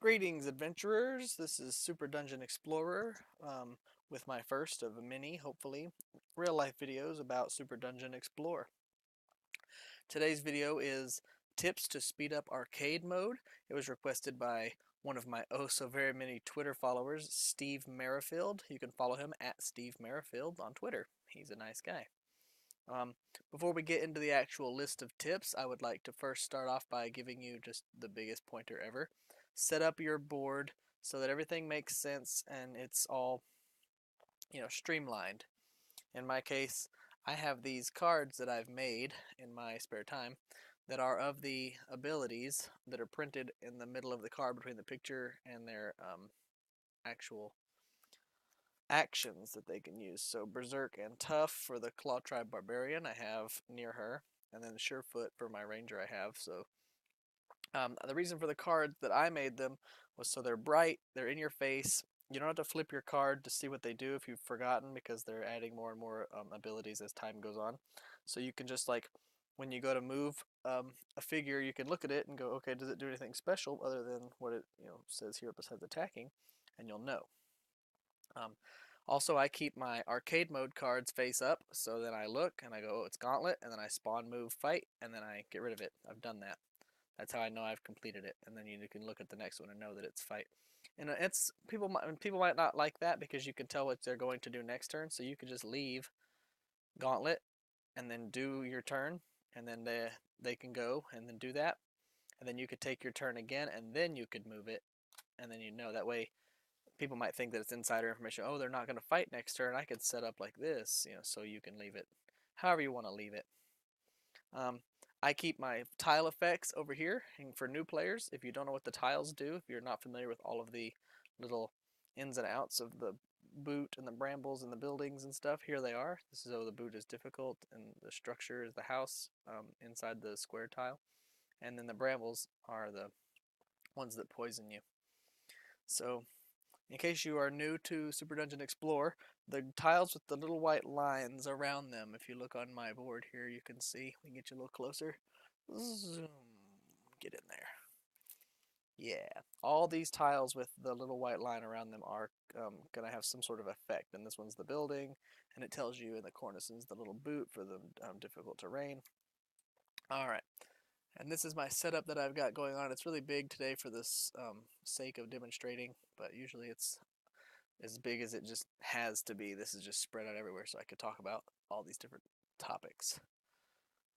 Greetings, adventurers. This is Super Dungeon Explorer with my first of many, hopefully, real life videos about Super Dungeon Explorer. Today's video is tips to speed up arcade mode. It was requested by one of my oh so very many Twitter followers, Steve Merrifield. You can follow him at Steve Merrifield on Twitter. He's a nice guy. Um, Before we get into the actual list of tips, I would like to first start off by giving you just the biggest pointer ever. Set up your board so that everything makes sense and it's all, streamlined. In my case, I have these cards that I've made in my spare time that are of the abilities that are printed in the middle of the card between the picture and their actual actions that they can use. So Berserk and Tough for the Claw Tribe Barbarian I have near her, and then Surefoot for my Ranger I have. So the reason for the cards that I made them was so they're bright, they're in your face. You don't have to flip your card to see what they do if you've forgotten because they're adding more and more abilities as time goes on. So you can just like when you go to move a figure, you can look at it and go, okay, does it do anything special other than what it says here besides attacking, and you'll know. Um, Also, I keep my arcade mode cards face up, so then I look and I go, oh, it's Gauntlet, and then I spawn, move, fight, and then I get rid of it. I've done that. That's how I know I've completed it, and then you can look at the next one and know that it's fight. And it's people might not like that because you can tell what they're going to do next turn, so you could just leave Gauntlet and then do your turn, and then they can go and then do that, and then you could take your turn again, and then you could move it, and then you know that way people might think that it's insider information. Oh, they're not going to fight next turn. I could set up like this, so you can leave it however you want to leave it. Um, I keep my tile effects over here, and for new players, if you don't know what the tiles do, if you're not familiar with all of the little ins and outs of the boot and the brambles and the buildings and stuff, here they are. This is how the boot is difficult, and the structure is the house inside the square tile, and then the brambles are the ones that poison you. So in case you are new to Super Dungeon Explore, the tiles with the little white lines around them, if you look on my board here, you can see. We can get you a little closer. Zoom. Get in there. Yeah. All these tiles with the little white line around them are going to have some sort of effect. And this one's the building, and it tells you in the cornices the little boot for the difficult terrain. All right. And this is my setup that I've got going on. It's really big today for this sake of demonstrating, but usually it's as big as it just has to be. This is just spread out everywhere so I could talk about all these different topics.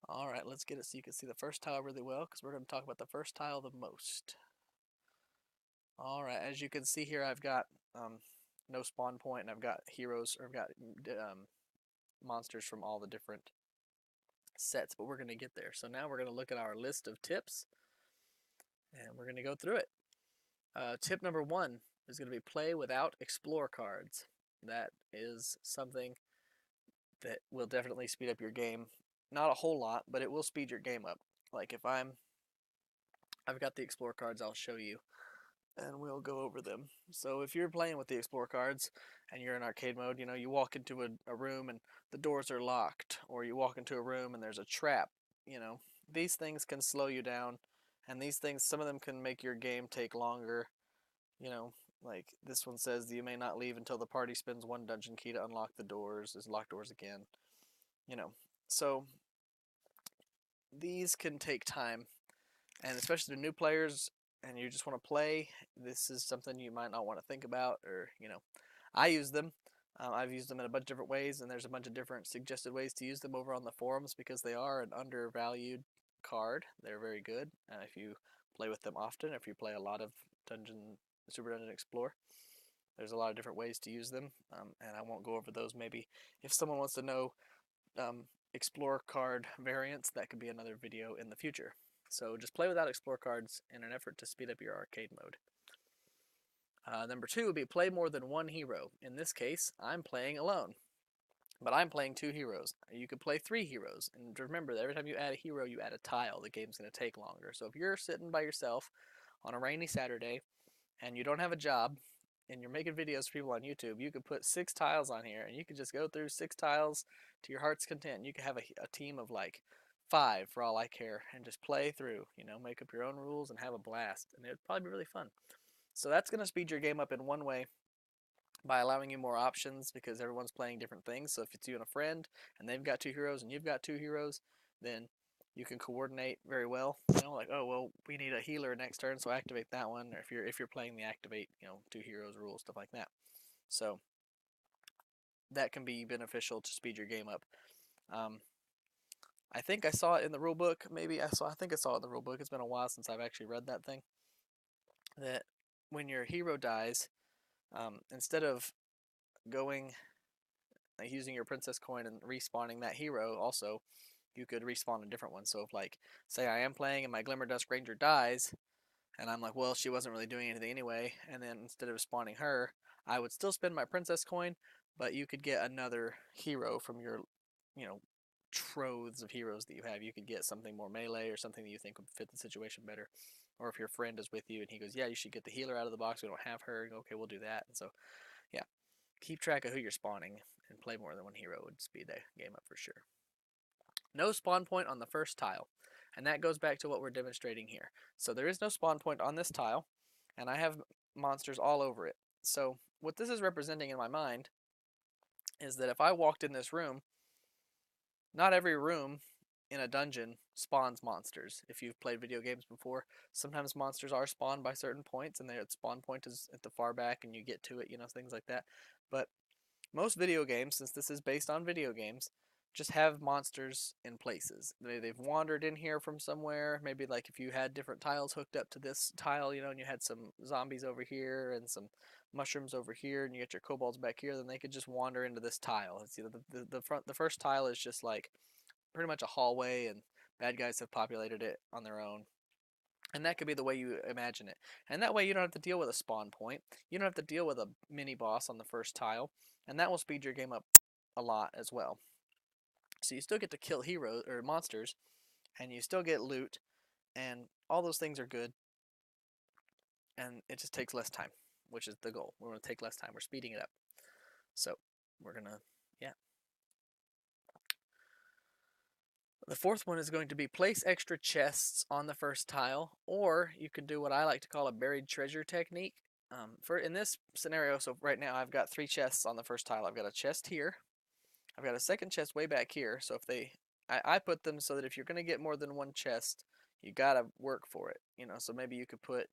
All right, let's get it so you can see the first tile really well because we're going to talk about the first tile the most. All right, as you can see here, I've got no spawn point and I've got heroes, or I've got monsters from all the different sets, but we're going to get there. So now we're going to look at our list of tips and we're going to go through it. Tip number 1 is going to be play without explore cards. That is something that will definitely speed up your game. Not a whole lot, but it will speed your game up. Like if I've got the explore cards, I'll show you and we'll go over them. So if you're playing with the explore cards and you're in arcade mode, you walk into a room and the doors are locked, or you walk into a room and there's a trap, these things can slow you down, and these things, some of them can make your game take longer. Like this one says, you may not leave until the party spends 1 dungeon key to unlock the doors. There's locked doors again. So these can take time, and especially to new players, and you just want to play, this is something you might not want to think about, or I use them. I've used them in a bunch of different ways, and there's a bunch of different suggested ways to use them over on the forums because they are an undervalued card. They're very good if you play with them often, if you play a lot of Super Dungeon Explore. There's a lot of different ways to use them, and I won't go over those. Maybe if someone wants to know explore card variants, that could be another video in the future. So just play without explore cards in an effort to speed up your arcade mode. Number 2 would be play more than one hero. In this case, I'm playing alone, but I'm playing 2 heroes. You could play 3 heroes, and remember that every time you add a hero, you add a tile. The game's going to take longer. So if you're sitting by yourself on a rainy Saturday and you don't have a job and you're making videos for people on YouTube, you could put 6 tiles on here and you could just go through 6 tiles to your heart's content. You could have a team of like 5 for all I care and just play through, make up your own rules and have a blast, and it'd probably be really fun. So that's going to speed your game up in one way by allowing you more options because everyone's playing different things. So if it's you and a friend and they've got 2 heroes and you've got 2 heroes, then you can coordinate very well. Like, oh well, we need a healer next turn, so activate that one. Or if you're playing the activate, 2 heroes rule, stuff like that. So that can be beneficial to speed your game up. I think I saw it in the rule book. I think I saw it in the rule book. It's been a while since I've actually read that thing. That when your hero dies, instead of going using your princess coin and respawning that hero, also you could respawn a different one. So if, like, say I am playing and my Glimmer Dusk Ranger dies, and I'm like, well, she wasn't really doing anything anyway, and then instead of spawning her, I would still spend my princess coin, but you could get another hero from your, you know, troves of heroes that you have. You could get something more melee or something that you think would fit the situation better. Or if your friend is with you and he goes, yeah, you should get the healer out of the box, we don't have her, okay, we'll do that. And so, yeah, keep track of who you're spawning and play more than one hero would speed that game up for sure. No spawn point on the first tile, and that goes back to what we're demonstrating here. So there is no spawn point on this tile, and I have monsters all over it. So what this is representing in my mind is that if I walked in this room, not every room in a dungeon spawns monsters. If you've played video games before, sometimes monsters are spawned by certain points, and their spawn point is at the far back, and you get to it, things like that. But most video games, since this is based on video games, just have monsters in places. They've wandered in here from somewhere. Maybe like if you had different tiles hooked up to this tile, and you had some zombies over here and some mushrooms over here, and you get your kobolds back here, then they could just wander into this tile. It's, the first tile is just like pretty much a hallway, and bad guys have populated it on their own. And that could be the way you imagine it. And that way you don't have to deal with a spawn point. You don't have to deal with a mini boss on the first tile. And that will speed your game up a lot as well. So you still get to kill heroes or monsters, and you still get loot, and all those things are good. And it just takes less time, which is the goal. We're going to take less time. We're speeding it up. So we're going to, yeah. The fourth one is going to be place extra chests on the first tile, or you can do what I like to call a buried treasure technique. In this scenario, so right now I've got 3 chests on the first tile. I've got a chest here. I've got a second chest way back here. So I put them so that if you're going to get more than one chest, you got to work for it. So maybe you could put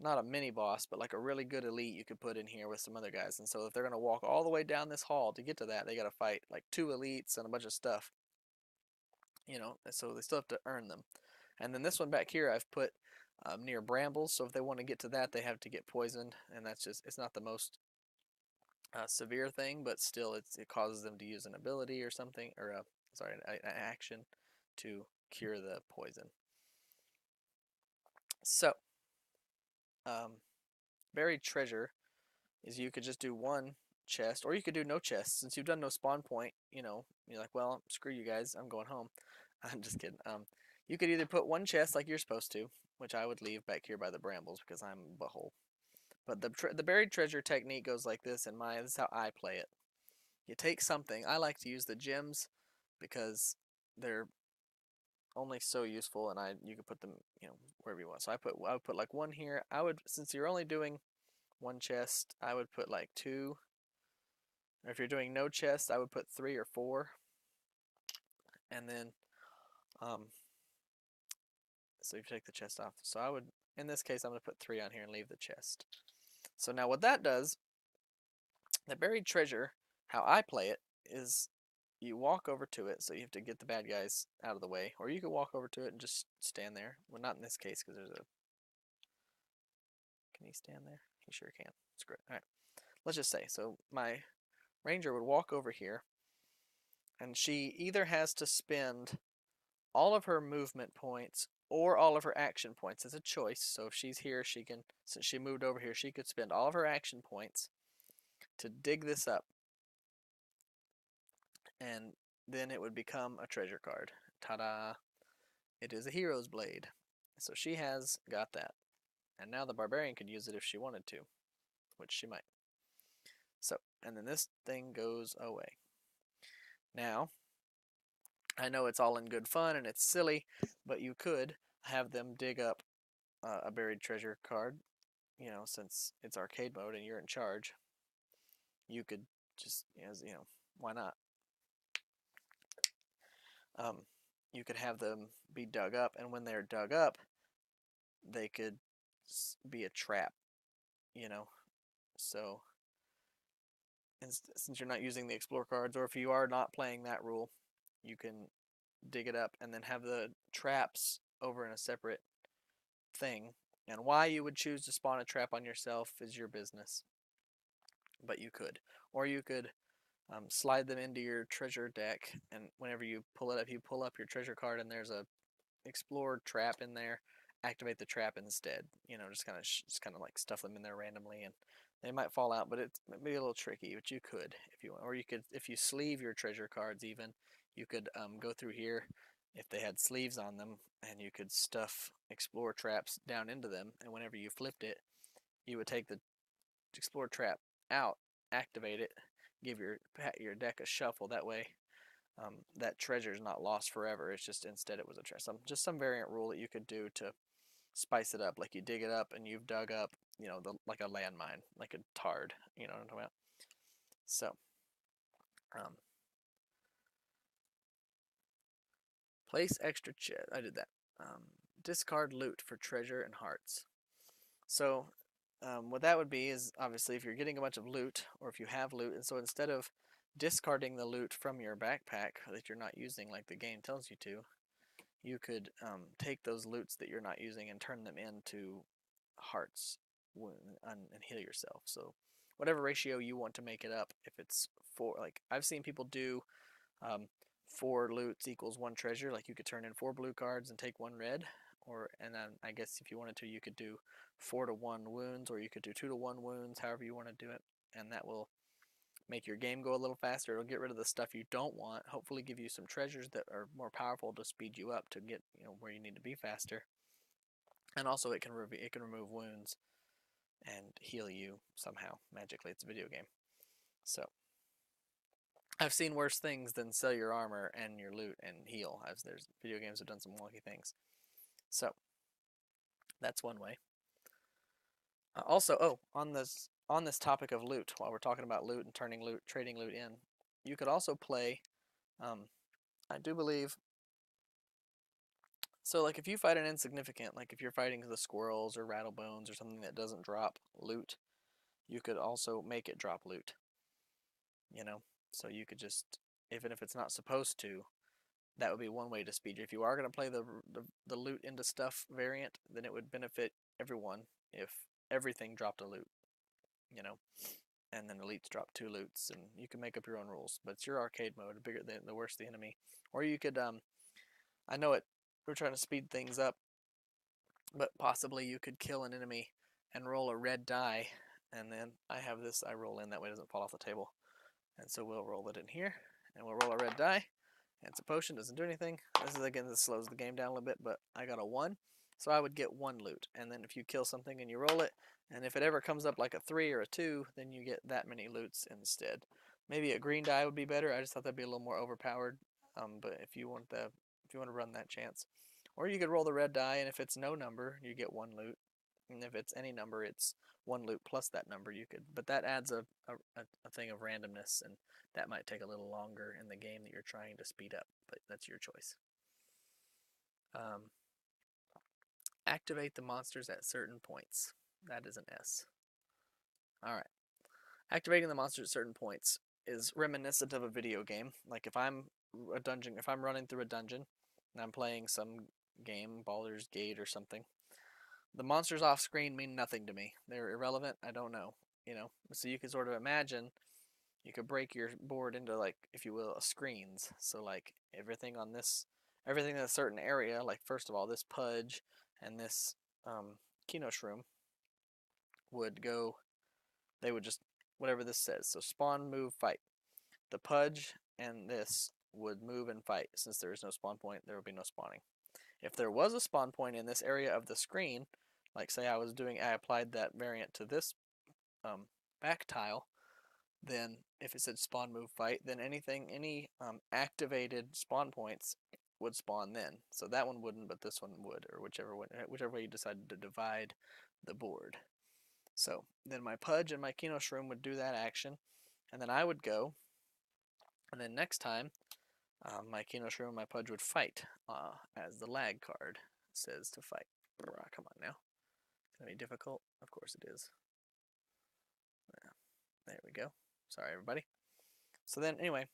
not a mini boss, but like a really good elite you could put in here with some other guys. And so if they're going to walk all the way down this hall to get to that, they got to fight like 2 elites and a bunch of stuff. So they still have to earn them. And then this one back here I've put near brambles, so if they want to get to that, they have to get poisoned, and it's not the most severe thing, but still it causes them to use an ability or something, or an action to cure the poison. So, buried treasure is you could just do one chest, or you could do no chest. Since you've done no spawn point, you're like, well, screw you guys, I'm going home. I'm just kidding. You could either put one chest like you're supposed to, which I would leave back here by the brambles because I'm a butthole. But the buried treasure technique goes like this this is how I play it. You take something. I like to use the gems because they're only so useful, and you can put them, wherever you want. So I would put like one here. Since you're only doing one chest, I would put like 2. Or if you're doing no chest, I would put 3 or 4. And then so you take the chest off. So in this case, I'm going to put 3 on here and leave the chest. So now what that does, the buried treasure, how I play it, is you walk over to it, so you have to get the bad guys out of the way, or you can walk over to it and just stand there. Well, not in this case, because can he stand there? He sure can. It's great. Alright, let's just say, so my ranger would walk over here, and she either has to spend all of her movement points or all of her action points. It's a choice. So if she's here, since she moved over here, she could spend all of her action points to dig this up, and then it would become a treasure card. Ta-da! It is a hero's blade. So she has got that, and now the barbarian could use it if she wanted to, which she might. So, and then this thing goes away. Now, I know it's all in good fun and it's silly, but you could have them dig up a buried treasure card, you know, since it's arcade mode and you're in charge, you could just, as you know, why not? You could have them be dug up, and when they're dug up, they could be a trap, you know. So, since you're not using the explore cards, or if you are not playing that rule, you can dig it up and then have the traps over in a separate thing. And why you would choose to spawn a trap on yourself is your business, but you could. Or you could slide them into your treasure deck, and whenever you pull it up, you pull up your treasure card and there's a explore trap in there, activate the trap instead. You know, just kind of like stuff them in there randomly, and they might fall out, but it might be a little tricky. But you could if you want, or you could, if you sleeve your treasure cards, even you could go through here if they had sleeves on them, and you could stuff explore traps down into them. And whenever you flipped it, you would take the explore trap out, activate it, give your deck a shuffle. That way, that treasure is not lost forever. It's just instead it was a treasure. Just some variant rule that you could do to spice it up. Like you dig it up and you've dug up, you know, like a landmine, like a tard. You know what I'm talking about? So, um, place extra chest. I did that. Discard loot for treasure and hearts. So, what that would be is obviously if you're getting a bunch of loot, or if you have loot, and so instead of discarding the loot from your backpack that you're not using, like the game tells you to, you could take those loots that you're not using and turn them into hearts and heal yourself. So whatever ratio you want to make it up, if it's four, like I've seen people do, um, 4 loots equals 1 treasure. Like you could turn in 4 blue cards and take 1 red, or and then I guess if you wanted to, you could do 4-to-1 wounds, or you could do 2-to-1 wounds, however you want to do it, and that will make your game go a little faster. It'll get rid of the stuff you don't want, hopefully give you some treasures that are more powerful to speed you up to get, you know, where you need to be faster. And also it can remove wounds and heal you somehow magically. It's a video game. So I've seen worse things than sell your armor and your loot and heal. There's video games have done some wonky things. So that's one way. Also, on this topic of loot, while we're talking about loot and turning loot, trading loot in, you could also play. I do believe. So, like, if you fight an insignificant, like if you're fighting the squirrels or rattlebones or something that doesn't drop loot, you could also make it drop loot. You know, so you could just, even if it's not supposed to, that would be one way to speed you. If you are going to play the loot into stuff variant, then it would benefit everyone if everything dropped a loot. You know, and then elites drop 2 loots, and you can make up your own rules. But it's your arcade mode. The worse the enemy, or you could. I know it. We're trying to speed things up, but possibly you could kill an enemy and roll a red die, and then I have this. I roll in that way it doesn't fall off the table, and so we'll roll it in here, and we'll roll a red die. And it's a potion, doesn't do anything. This slows the game down a little bit, but I got a 1, so I would get 1 loot. And then if you kill something and you roll it, and if it ever comes up like a 3 or a 2, then you get that many loots instead. Maybe a green die would be better. I just thought that'd be a little more overpowered. But if you want to run that chance, or you could roll the red die, and if it's no number, you get 1 loot. And if it's any number, it's 1 loot plus that number. You could, but that adds a thing of randomness, and that might take a little longer in the game that you're trying to speed up. But that's your choice. Activate the monsters at certain points. That is an S. All right. Activating the monsters at certain points is reminiscent of a video game. Like if I'm running through a dungeon and I'm playing some game, Baldur's Gate or something, the monsters off screen mean nothing to me. They're irrelevant. I don't know. You know, so you can sort of imagine you could break your board into, like, if you will, screens. So like everything in a certain area, like first of all, this pudge and this Kino shroom they would just, whatever this says. So spawn, move, fight. The pudge and this would move and fight. Since there is no spawn point, there would be no spawning. If there was a spawn point in this area of the screen, like say I applied that variant to this back tile, then if it said spawn, move, fight, then any activated spawn points would spawn then. So that one wouldn't, but this one would, or whichever way you decided to divide the board. So then my Pudge and my Kino Shroom would do that action, and then I would go, and then next time my Kino Shroom and my Pudge would fight as the lag card says to fight. Come on now. It's going to be difficult? Of course it is. Yeah, there we go. Sorry, everybody. So then, anyway,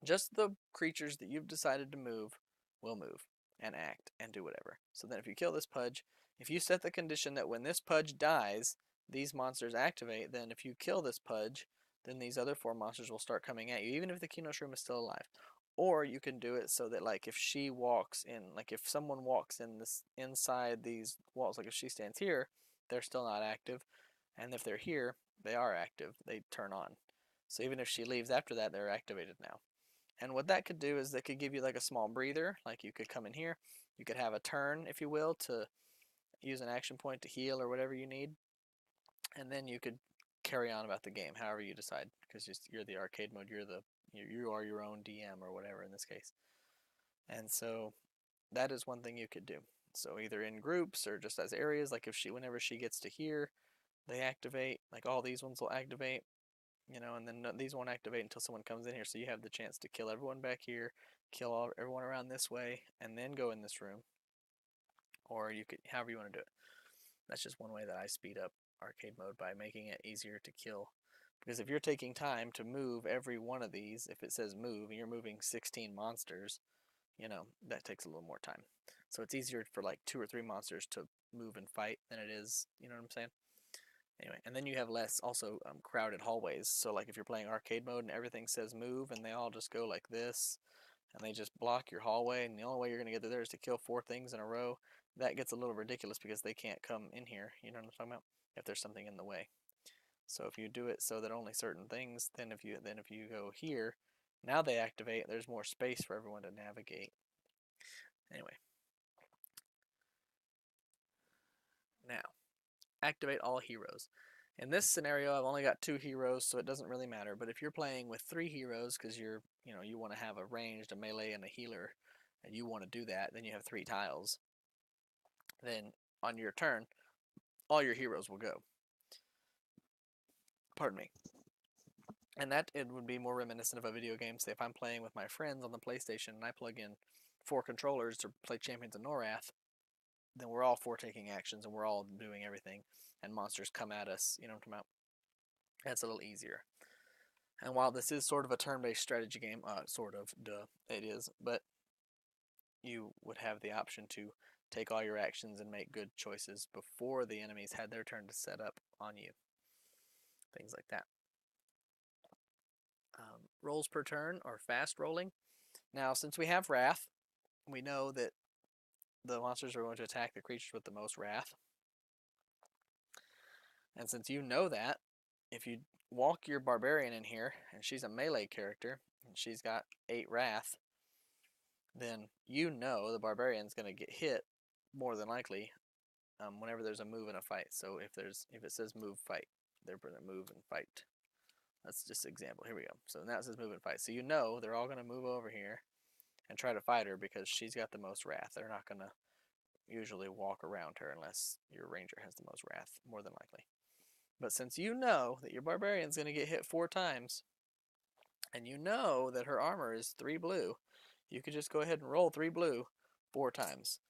just the creatures that you've decided to move will move and act and do whatever. So then if you kill this Pudge, if you set the condition that when this Pudge dies, these monsters activate, then if you kill this Pudge, then these other 4 monsters will start coming at you, even if the Kino Shroom is still alive. Or you can do it so that, like, if she walks in, like if someone walks in this inside these walls, like if she stands here, they're still not active, and if they're here, they are active. They turn on. So even if she leaves after that, they're activated now. And what that could do is that could give you like a small breather, like you could come in here, you could have a turn, if you will, to use an action point to heal or whatever you need, and then you could carry on about the game, however you decide, because you're the arcade mode, you are your own DM or whatever in this case. And so that is one thing you could do. So either in groups or just as areas, like whenever she gets to here, they activate, like all these ones will activate, and then these won't activate until someone comes in here. So you have the chance to kill everyone back here, kill everyone around this way, and then go in this room. Or you could, however you want to do it. That's just one way that I speed up arcade mode, by making it easier to kill. Because if you're taking time to move every one of these, if it says move, and you're moving 16 monsters, that takes a little more time. So it's easier for like 2 or 3 monsters to move and fight than it is, you know what I'm saying? Anyway, and then you have less also crowded hallways. So like if you're playing arcade mode and everything says move and they all just go like this and they just block your hallway, and the only way you're going to get there is to kill 4 things in a row, that gets a little ridiculous because they can't come in here, you know what I'm talking about? If there's something in the way. So if you do it so that only certain things, then if you go here, now they activate, there's more space for everyone to navigate. Anyway. Now, activate all heroes. In this scenario, I've only got 2 heroes, so it doesn't really matter. But if you're playing with 3 heroes, because you want to have a ranged, a melee, and a healer, and you want to do that, then you have 3 tiles. Then on your turn, all your heroes will go. Pardon me. And that it would be more reminiscent of a video game. Say if I'm playing with my friends on the PlayStation and I plug in 4 controllers to play Champions of Norath, then we're all 4 taking actions and we're all doing everything, and monsters come at us, what I'm talking about? That's a little easier. And while this is sort of a turn-based strategy game, it is, but you would have the option to take all your actions and make good choices before the enemies had their turn to set up on you. Things like that. Rolls per turn, or fast rolling. Now, since we have Wrath, we know that the monsters are going to attack the creatures with the most Wrath. And since you know that, if you walk your Barbarian in here, and she's a melee character, and she's got 8 Wrath, then you know the Barbarian's going to get hit, more than likely, whenever there's a move in a fight. So if it says move, fight, they're going to move and fight. That's just an example. Here we go. So now it says move and fight. So you know they're all going to move over here and try to fight her because she's got the most Wrath. They're not going to usually walk around her unless your Ranger has the most Wrath, more than likely. But since you know that your Barbarian's going to get hit 4 times, and you know that her armor is 3 blue, you could just go ahead and roll 3 blue 4 times.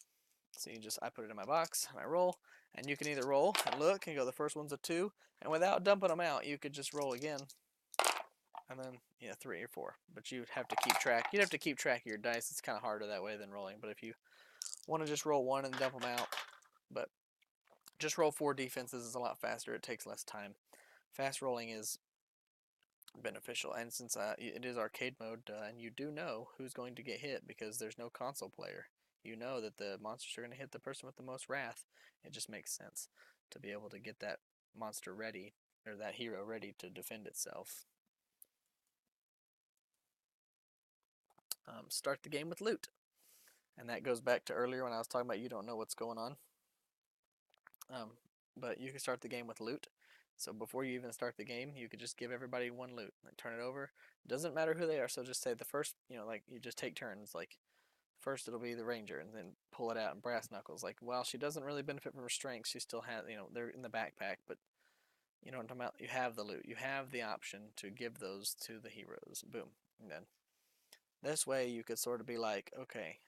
So I put it in my box, and I roll, and you can either roll and look and go, the first one's a 2, and without dumping them out, you could just roll again, and then, 3 or 4. But you'd have to keep track. You'd have to keep track of your dice. It's kind of harder that way than rolling, but if you want to just roll 1 and dump them out, but just roll 4 defenses is a lot faster. It takes less time. Fast rolling is beneficial, and since it is arcade mode, and you do know who's going to get hit because there's no console player, you know that the monsters are going to hit the person with the most Wrath. It just makes sense to be able to get that monster ready, or that hero ready to defend itself. Start the game with loot, and that goes back to earlier when I was talking about you don't know what's going on. But you can start the game with loot. So before you even start the game, you could just give everybody 1 loot, like turn it over. Doesn't matter who they are. So just say the first, like you just take turns. Like First it'll be the ranger, and then pull it out and brass knuckles. Like, while she doesn't really benefit from her strength, she still has, they're in the backpack, but you know what I'm talking about? You have the loot. You have the option to give those to the heroes. Boom. And then this way you could sort of be like, okay,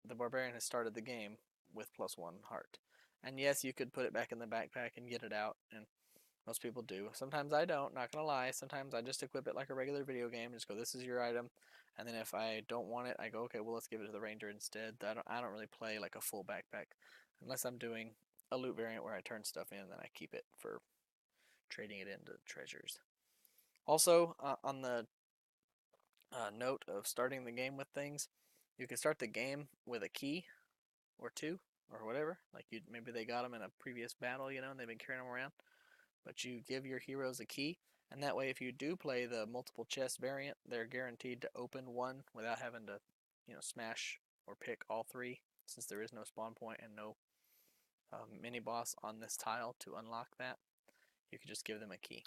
the barbarian has started the game with +1 heart. And yes, you could put it back in the backpack and get it out, and most people do. Sometimes I don't, not gonna lie. Sometimes I just equip it like a regular video game. Just go, this is your item. And then if I don't want it, I go, okay, well, let's give it to the ranger instead. I don't really play like a full backpack. Unless I'm doing a loot variant where I turn stuff in, then I keep it for trading it into treasures. Also, on the note of starting the game with things, you can start the game with a key or two or whatever. Like, maybe they got them in a previous battle, and they've been carrying them around. But you give your heroes a key, and that way if you do play the multiple chest variant, they're guaranteed to open one without having to, smash or pick all three, since there is no spawn point and no mini boss on this tile to unlock that. You can just give them a key.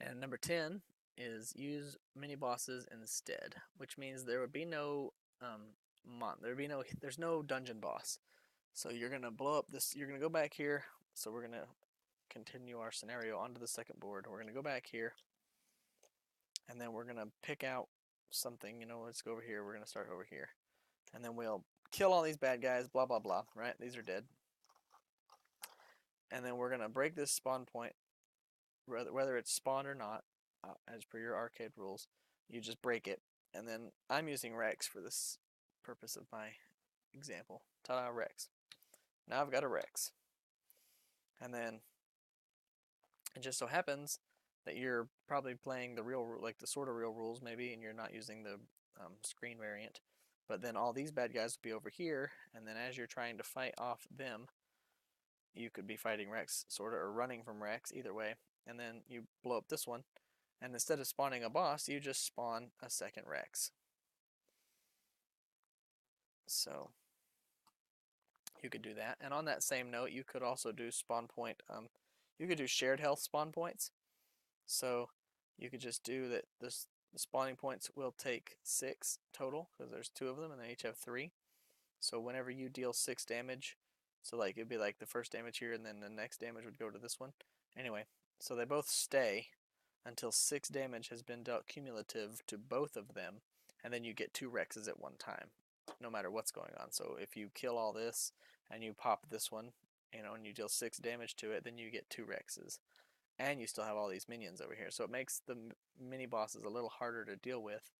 And number 10 is use mini bosses instead, which means there would be no there's no dungeon boss. So you're gonna blow up this. You're gonna go back here. So we're gonna continue our scenario onto the second board. We're gonna go back here, and then we're gonna pick out something. Let's go over here. We're gonna start over here, and then we'll kill all these bad guys. Blah blah blah. Right? These are dead. And then we're gonna break this spawn point, whether it's spawned or not, as per your arcade rules. You just break it, and then I'm using Rex for this purpose of my example. Ta-da, Rex. Now I've got a Rex. And then it just so happens that you're probably playing the real, like the sort of real rules maybe, and you're not using the screen variant. But then all these bad guys will be over here, and then as you're trying to fight off them, you could be fighting Rex, sort of, or running from Rex, either way. And then you blow up this one, and instead of spawning a boss, you just spawn a second Rex. So you could do that. And on that same note, you could also do spawn point. You could do shared health spawn points. So you could just do that. The spawning points will take 6 total, because there's 2 of them, and they each have 3. So whenever you deal 6 damage, so like it'd be like the first damage here, and then the next damage would go to this one. Anyway, so they both stay until 6 damage has been dealt cumulative to both of them, and then you get 2 Rexes at one time, no matter what's going on. So if you kill all this and you pop this one, and you deal 6 damage to it, then you get 2 Rexes. And you still have all these minions over here. So it makes the mini bosses a little harder to deal with,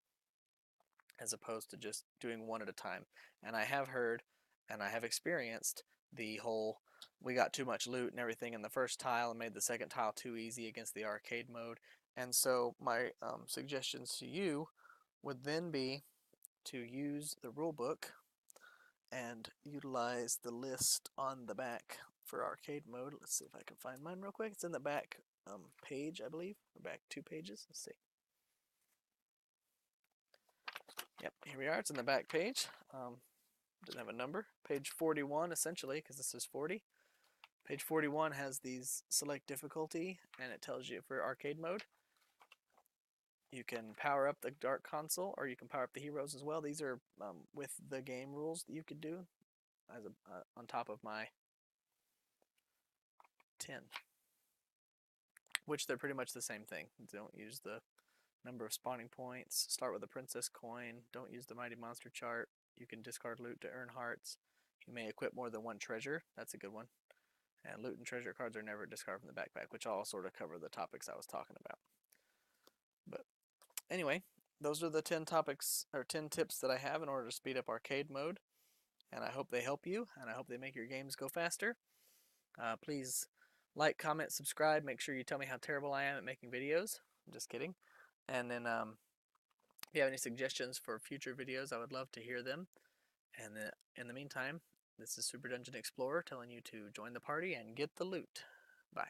as opposed to just doing one at a time. And I have heard, and I have experienced, the whole, we got too much loot and everything in the first tile and made the second tile too easy against the arcade mode. And so my suggestions to you would then be to use the rule book and utilize the list on the back for arcade mode. Let's see if I can find mine real quick. It's in the back page, I believe, or back 2 pages. Let's see. Yep, here we are. It's in the back page. Doesn't have a number. Page 41, essentially, because this is 40. Page 41 has these select difficulty, and it tells you for arcade mode. You can power up the dark console, or you can power up the heroes as well. These are with the game rules that you could do as on top of my 10, which they're pretty much the same thing. Don't use the number of spawning points. Start with a princess coin. Don't use the mighty monster chart. You can discard loot to earn hearts. You may equip more than one treasure. That's a good one. And loot and treasure cards are never discarded from the backpack, which all sort of cover the topics I was talking about. But anyway, those are the 10 topics, or 10 tips that I have in order to speed up arcade mode. And I hope they help you, and I hope they make your games go faster. Please like, comment, subscribe. Make sure you tell me how terrible I am at making videos. I'm just kidding. And then if you have any suggestions for future videos, I would love to hear them. And then in the meantime, this is Super Dungeon Explorer telling you to join the party and get the loot. Bye.